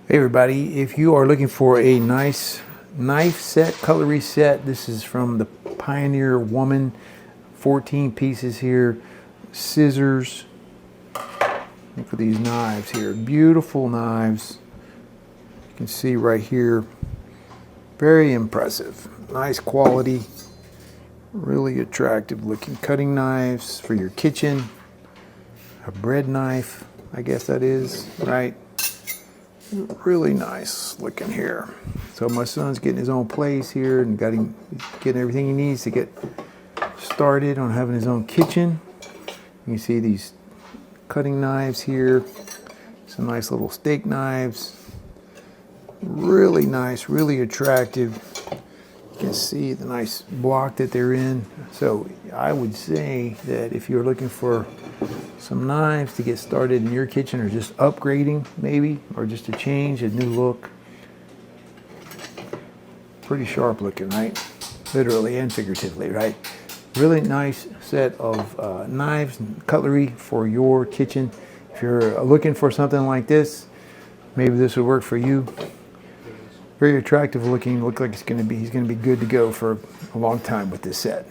Hey everybody, if you are looking for a nice knife set, cutlery set, this is from the Pioneer Woman. 14 pieces here, scissors. Look for these knives here, beautiful knives. You can see right here, very impressive, nice quality, really attractive looking cutting knives for your kitchen. A bread knife, I guess that is, right? Really nice looking here. So my son's getting his own place here and getting everything he needs to get started on having his own kitchen. You can see these cutting knives here, some nice little steak knives. Really nice, really attractive. You can see the nice block that they're in. So I would say that if you're looking for some knives to get started in your kitchen, or just upgrading maybe, or just a change, a new look, pretty sharp looking, right? Literally and figuratively, right? Really nice set of knives and cutlery for your kitchen. If you're looking for something like this, maybe this would work for you. Very attractive looking, look like he's gonna be good to go for a long time with this set.